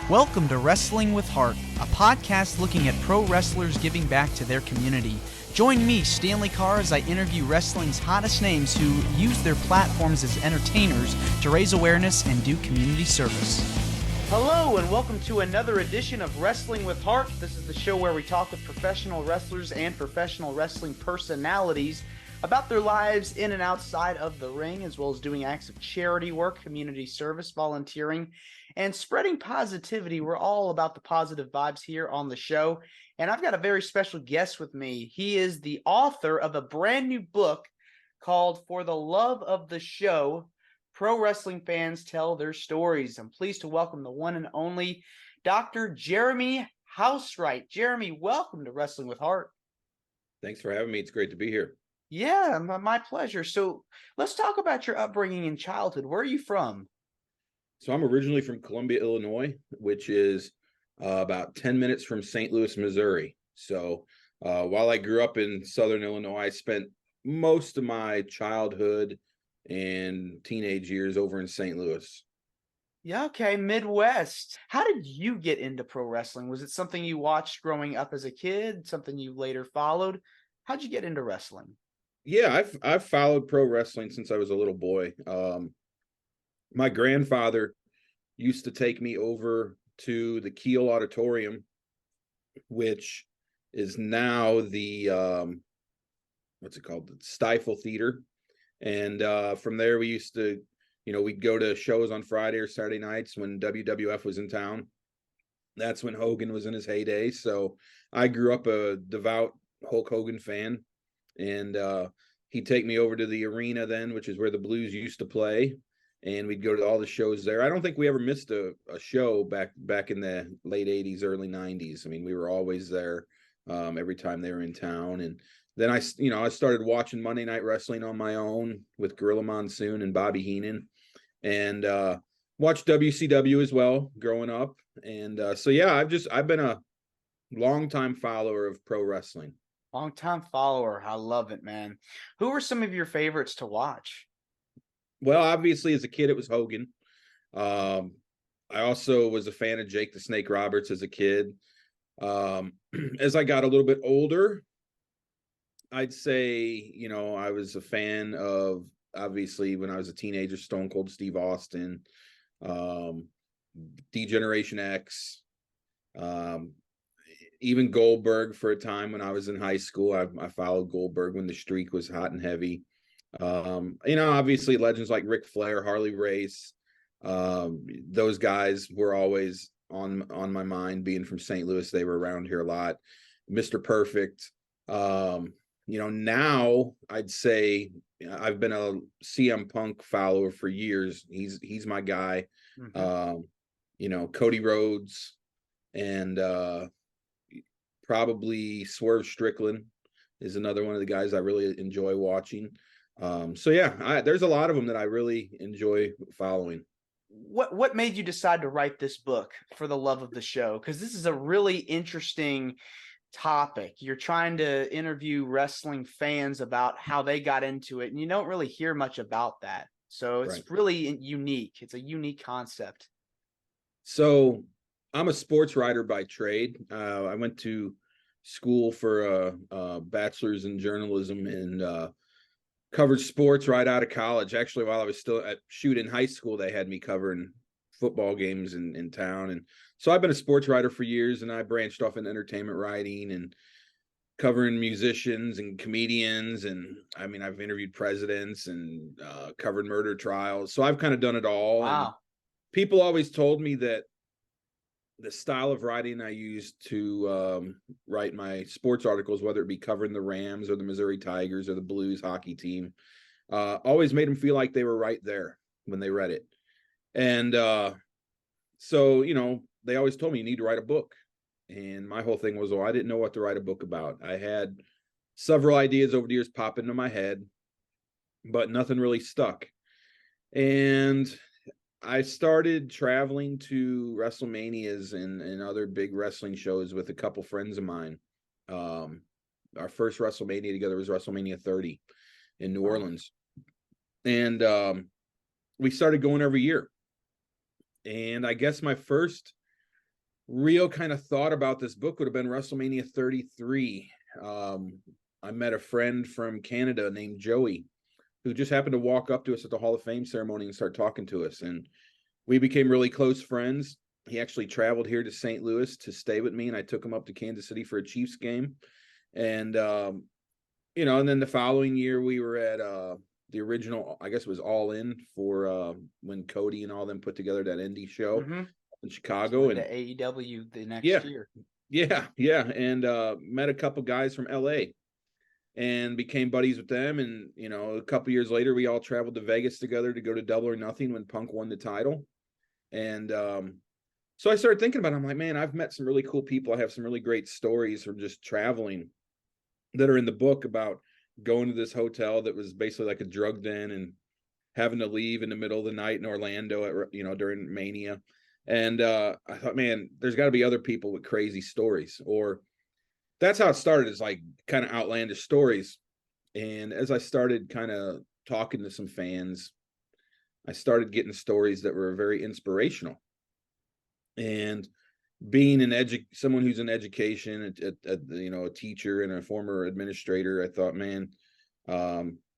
Welcome to Wrestling with Heart, a podcast looking at pro wrestlers giving back to their community. Join me, Stanley Carr, as I interview wrestling's hottest names who use their platforms as entertainers to raise awareness and do community service. Hello, and welcome to another edition of Wrestling with Heart. This is the show where we talk with professional wrestlers and professional wrestling personalities about their lives in and outside of the ring, as well as doing acts of charity work, community service, volunteering, and spreading positivity. We're all about the positive vibes here on the show. And I've got a very special guest with me. He is the author of a brand new book called For the Love of the Show, Pro Wrestling Fans Tell Their Stories. I'm pleased to welcome the one and only Dr. Jeremy Housewright. Jeremy, welcome to Wrestling with Heart. Thanks for having me. It's great to be here. Yeah, my pleasure. So let's talk about your upbringing and childhood. Where are you from? So I'm originally from Columbia, Illinois, which is about 10 minutes from St. Louis, Missouri. So while I grew up in Southern Illinois, I spent most of my childhood and teenage years over in St. Louis. Yeah, okay, Midwest. How did you get into pro wrestling? Was it something you watched growing up as a kid, something you later followed? How'd you get into wrestling? Yeah, I've followed pro wrestling since I was a little boy. My grandfather used to take me over to the Kiel Auditorium, which is now the what's it called? The Stifle Theater. And from there we used to, we'd go to shows on Friday or Saturday nights when WWF was in town. That's when Hogan was in his heyday. So I grew up a devout Hulk Hogan fan, and he'd take me over to the arena then, which is where the Blues used to play, and we'd go to all the shows there. I don't think we ever missed a show back in the late 80s, early 90s. I mean, we were always there every time they were in town. And then I started watching Monday Night Wrestling on my own with Gorilla Monsoon and Bobby Heenan, and watched WCW as well growing up. And so yeah, I've been a longtime follower of pro wrestling. Long-time follower. I love it, man. Who were some of your favorites to watch? Well, obviously, as a kid, it was Hogan. I also was a fan of Jake the Snake Roberts as a kid. As I got a little bit older, I'd say, I was a fan of, obviously, when I was a teenager, Stone Cold Steve Austin, D-Generation X, even Goldberg for a time when I was in high school. I followed Goldberg when the streak was hot and heavy. Obviously legends like Ric Flair, Harley Race, those guys were always on my mind. Being from St. Louis, they were around here a lot. Mr. Perfect. Now I'd say I've been a CM Punk follower for years. He's my guy. Mm-hmm. Cody Rhodes, and probably Swerve Strickland is another one of the guys I really enjoy watching. So yeah, there's a lot of them that I really enjoy following. What made you decide to write this book, For the Love of the Show? Because this is a really interesting topic. You're trying to interview wrestling fans about how they got into it, and you don't really hear much about that. So it's Right. really unique. It's a unique concept. So I'm a sports writer by trade. I went to school for a bachelor's in journalism and covered sports right out of college. Actually, while I was still in high school, they had me covering football games in town. And so I've been a sports writer for years, and I branched off in entertainment writing and covering musicians and comedians. And I mean, I've interviewed presidents and covered murder trials. So I've kind of done it all. Wow. And people always told me that the style of writing I used to write my sports articles, whether it be covering the Rams or the Missouri Tigers or the Blues hockey team, always made them feel like they were right there when they read it. And so, they always told me you need to write a book. And my whole thing was, I didn't know what to write a book about. I had several ideas over the years pop into my head, but nothing really stuck. And I started traveling to WrestleManias and other big wrestling shows with a couple friends of mine. Our first WrestleMania together was WrestleMania 30 in New Orleans. And we started going every year. And I guess my first real kind of thought about this book would have been WrestleMania 33. I met a friend from Canada named Joey, who just happened to walk up to us at the Hall of Fame ceremony and start talking to us. And we became really close friends. He actually traveled here to St. Louis to stay with me, and I took him up to Kansas City for a Chiefs game. And, and then the following year we were at the original, I guess it was All In for when Cody and all them put together that indie show in Chicago. And the AEW the next year. Yeah. And met a couple guys from LA and became buddies with them. And, a couple years later, we all traveled to Vegas together to go to Double or Nothing when Punk won the title. And so I started thinking about it. I'm like, man, I've met some really cool people. I have some really great stories from just traveling that are in the book about going to this hotel that was basically like a drug den and having to leave in the middle of the night in Orlando during Mania. And I thought, man, there's got to be other people with crazy stories. Or that's how it started, is like kind of outlandish stories. And as I started kind of talking to some fans, I started getting stories that were very inspirational. And being someone who's in education, a teacher and a former administrator, I thought, man,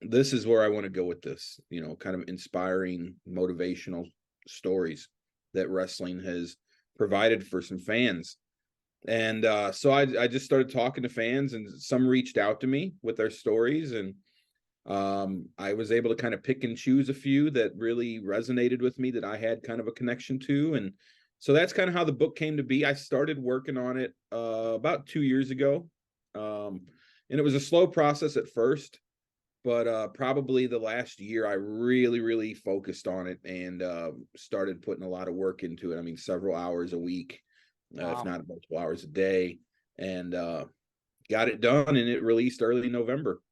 this is where I want to go with this, kind of inspiring, motivational stories that wrestling has provided for some fans. And so I just started talking to fans, and some reached out to me with their stories. And I was able to kind of pick and choose a few that really resonated with me, that I had kind of a connection to. And so that's kind of how the book came to be. I started working on it about 2 years ago. And it was a slow process at first, but probably the last year I really, really focused on it and started putting a lot of work into it. I mean, several hours a week, if not multiple hours a day, and got it done, and it released early November.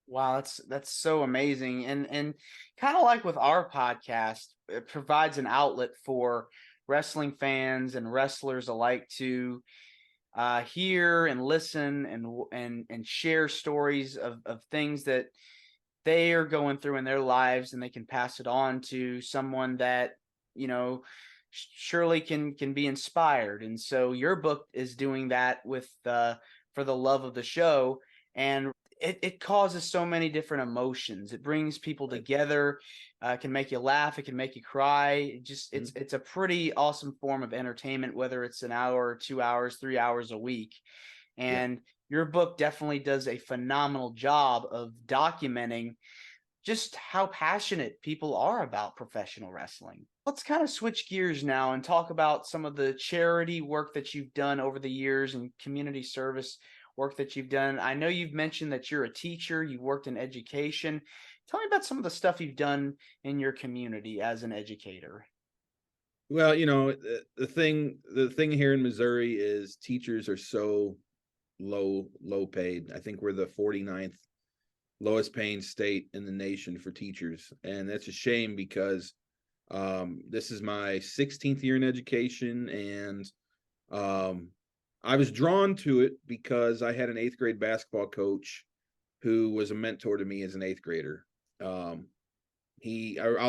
Wow, that's so amazing. And kind of like with our podcast, it provides an outlet for wrestling fans and wrestlers alike to hear and listen and share stories of things that they are going through in their lives, and they can pass it on to someone that surely can be inspired. And so your book is doing that with for the love of the show, and it causes so many different emotions. It brings people together. It can make you laugh. It can make you cry. It's a pretty awesome form of entertainment, whether it's an hour, 2 hours, 3 hours a week. And your book definitely does a phenomenal job of documenting just how passionate people are about professional wrestling. Let's kind of switch gears now and talk about some of the charity work that you've done over the years and community service work that you've done. I know you've mentioned that you're a teacher, you've worked in education. Tell me about some of the stuff you've done in your community as an educator. Well, the thing here in Missouri is teachers are so low paid. I think we're the 49th lowest paying state in the nation for teachers. And that's a shame, because this is my 16th year in education. And I was drawn to it because I had an 8th grade basketball coach who was a mentor to me as an 8th grader. I'll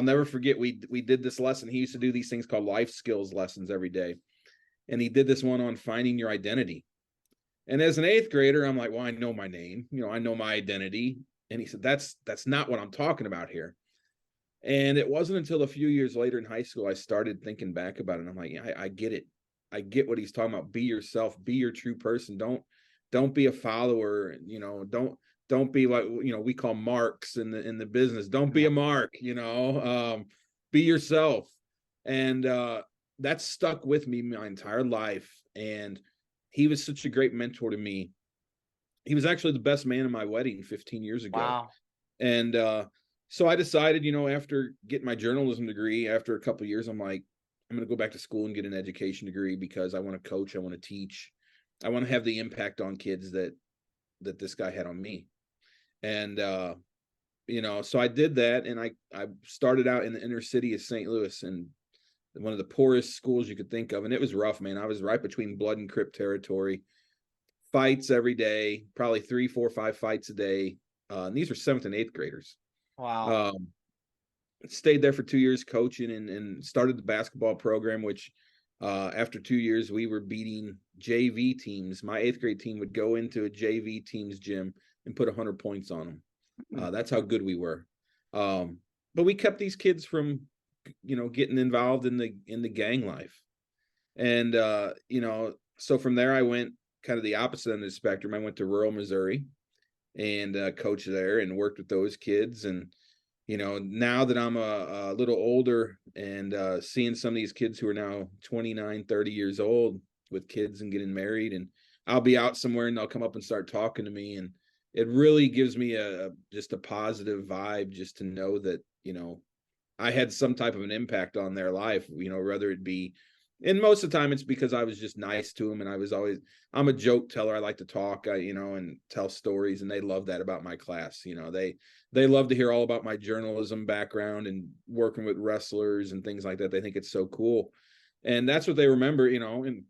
never forget, we did this lesson. He used to do these things called life skills lessons every day. And he did this one on finding your identity. And as an 8th grader, I'm like, well, I know my name, I know my identity. And he said, that's not what I'm talking about here. And it wasn't until a few years later in high school, I started thinking back about it. And I'm like, yeah, I get it. I get what he's talking about. Be yourself, be your true person. Don't be a follower, don't be like, we call marks in the business. Don't be a mark, be yourself. And that stuck with me my entire life. And he was such a great mentor to me. He was actually the best man in my wedding 15 years ago. Wow. And so I decided, after getting my journalism degree, after a couple of years, I'm like, I'm going to go back to school and get an education degree, because I want to coach. I want to teach. I want to have the impact on kids that this guy had on me. And, so I did that. And I started out in the inner city of St. Louis, and one of the poorest schools you could think of. And it was rough, man. I was right between blood and crip territory. Fights every day, probably 3, 4, 5 fights a day. And these were 7th and 8th graders. Wow. Stayed there for 2 years coaching, and started the basketball program, which After 2 years, we were beating JV teams. My 8th grade team would go into a JV team's gym and put 100 points on them. That's how good we were. But we kept these kids from, getting involved in the gang life. And, so from there, I went kind of the opposite end of the spectrum. I went to rural Missouri and coached there and worked with those kids. And, now that I'm a little older and seeing some of these kids who are now 29, 30 years old with kids and getting married, and I'll be out somewhere and they'll come up and start talking to me. And it really gives me just a positive vibe just to know that, I had some type of an impact on their life, whether it be, and most of the time it's because I was just nice to them. And I'm a joke teller. I like to talk, and tell stories, and they love that about my class. They love to hear all about my journalism background and working with wrestlers and things like that. They think it's so cool. And that's what they remember, and,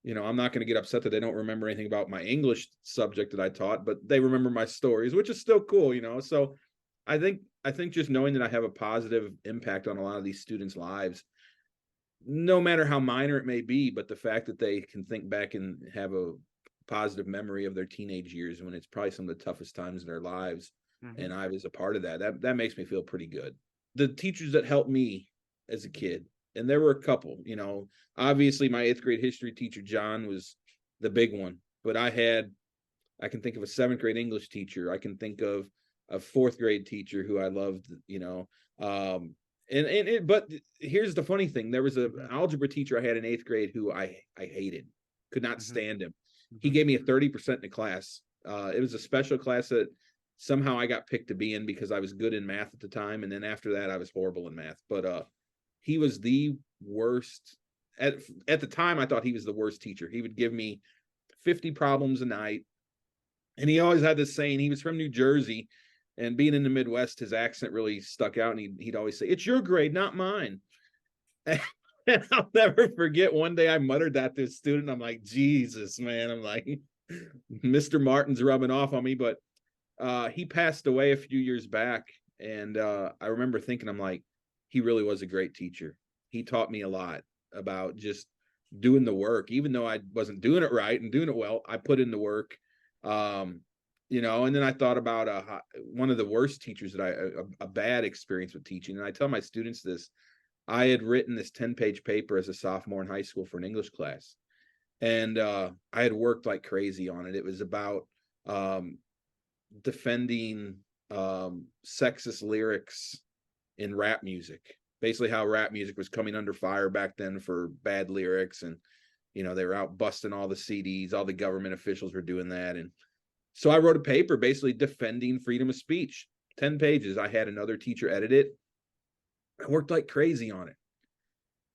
I'm not going to get upset that they don't remember anything about my English subject that I taught, but they remember my stories, which is still cool, So I think just knowing that I have a positive impact on a lot of these students' lives, no matter how minor it may be, but the fact that they can think back and have a positive memory of their teenage years when it's probably some of the toughest times in their lives. And I was a part of that makes me feel pretty good. The teachers that helped me as a kid, and there were a couple, obviously my 8th grade history teacher, John, was the big one, but I can think of a 7th grade English teacher. I can think of a 4th grade teacher who I loved, but here's the funny thing. There was an algebra teacher I had in 8th grade who I hated, could not stand him. He gave me a 30% in the class. It was a special class that somehow I got picked to be in because I was good in math at the time. And then after that, I was horrible in math, but he was the worst. At the time, I thought he was the worst teacher. He would give me 50 problems a night. And he always had this saying. He was from New Jersey. And being in the Midwest, his accent really stuck out. And he'd always say, "It's your grade, not mine." And I'll never forget one day I muttered that to a student. I'm like, Jesus, man. I'm like, Mr. Martin's rubbing off on me. But he passed away a few years back. And I remember thinking, I'm like, he really was a great teacher. He taught me a lot about just doing the work. Even though I wasn't doing it right and doing it well, I put in the work. And then I thought about one of the worst teachers that a bad experience with teaching. And I tell my students this. I had written this 10-page paper as a sophomore in high school for an English class. And I had worked like crazy on it. It was about defending sexist lyrics in rap music. Basically how rap music was coming under fire back then for bad lyrics. And, they were out busting all the CDs. All the government officials were doing that. And so I wrote a paper basically defending freedom of speech, 10 pages. I had another teacher edit it. I worked like crazy on it.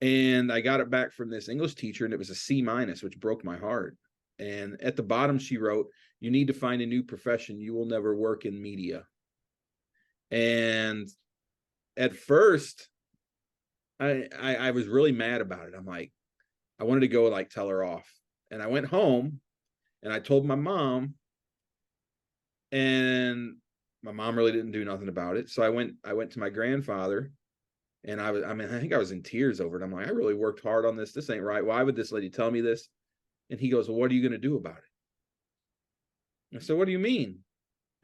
And I got it back from this English teacher, and it was a C-, which broke my heart. And at the bottom, she wrote, "You need to find a new profession. You will never work in media." And at first, I was really mad about it. I'm like, I wanted to go like tell her off. And I went home and I told my mom. And my mom really didn't do nothing about it. So I went to my grandfather, and I think I was in tears over it. I'm like, I really worked hard on this. This ain't right. Why would this lady tell me this? And he goes, "Well, what are you going to do about it?" I said, "What do you mean?"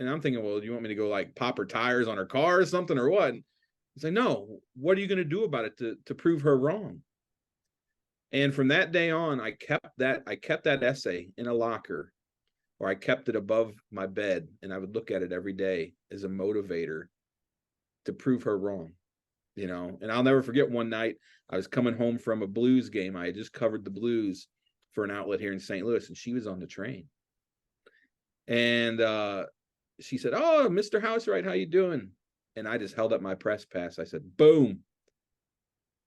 And I'm thinking, well, do you want me to go like pop her tires on her car or something or what? He's like, "No, what are you going to do about it to prove her wrong?" And from that day on, I kept that essay in a locker, or I kept it above my bed, and I would look at it every day as a motivator to prove her wrong, And I'll never forget one night I was coming home from a Blues game. I had just covered the Blues for an outlet here in St. Louis, and she was on the train. And she said, "Oh, Mr. Housewright, how you doing?" And I just held up my press pass. I said, "Boom,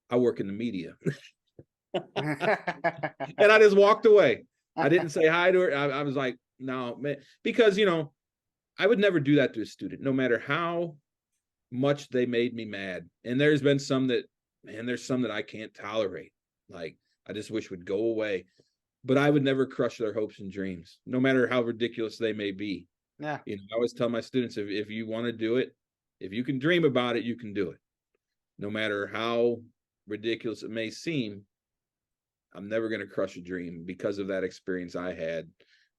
I work in the media." And I just walked away. I didn't say hi to her. I was like, no, man, because, I would never do that to a student, no matter how much they made me mad. And there's been some that I can't tolerate. Like, I just wish would go away. But I would never crush their hopes and dreams, no matter how ridiculous they may be. Yeah. I always tell my students, if you want to do it, if you can dream about it, you can do it. No matter how ridiculous it may seem, I'm never going to crush a dream because of that experience I had.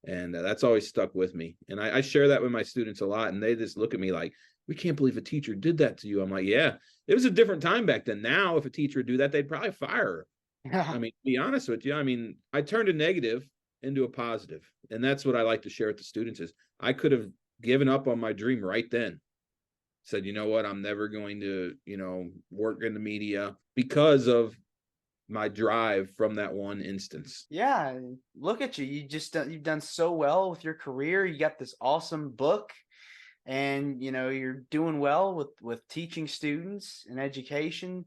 And that's always stuck with me. And I share that with my students a lot. And they just look at me like, we can't believe a teacher did that to you. I'm like, yeah, it was a different time back then. Now, if a teacher would do that, they'd probably fire her. I mean, to be honest with you, I mean, I turned a negative into a positive. And that's what I like to share with the students is I could have given up on my dream right then. Said, you know what, I'm never going to, work in the media because of my drive from that one instance. Yeah, look at you. You've done so well with your career. You got this awesome book, and you're doing well with teaching students and education.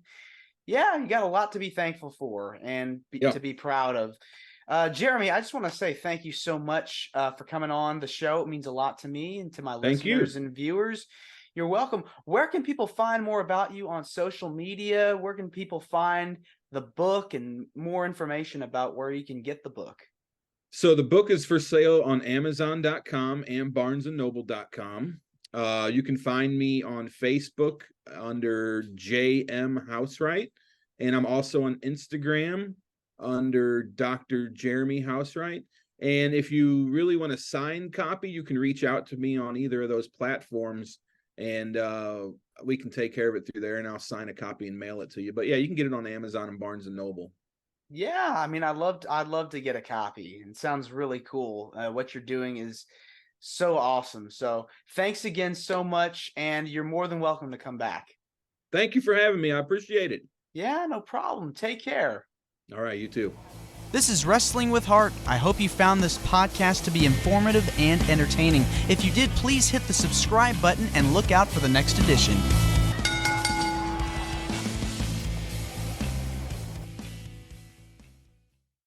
Yeah, you got a lot to be thankful for and to be proud of. Jeremy, I just want to say thank you so much for coming on the show. It means a lot to me and to my listeners and viewers. You're welcome. Where can people find more about you on social media? Where can people find the book and more information about where you can get the book? So the book is for sale on Amazon.com and BarnesandNoble.com. You can find me on Facebook under JM Housewright, and I'm also on Instagram under Dr. Jeremy Housewright. And if you really want a signed copy, you can reach out to me on either of those platforms, and we can take care of it through there, and I'll sign a copy and mail it to you. But yeah, you can get it on Amazon and Barnes and Noble. Yeah, I mean, I'd love to get a copy. It sounds really cool. What you're doing is so awesome. So thanks again so much, and you're more than welcome to come back. Thank you for having me. I appreciate it. Yeah, no problem. Take care. All right, you too. This is Wrestling with Heart. I hope you found this podcast to be informative and entertaining. If you did, please hit the subscribe button and look out for the next edition.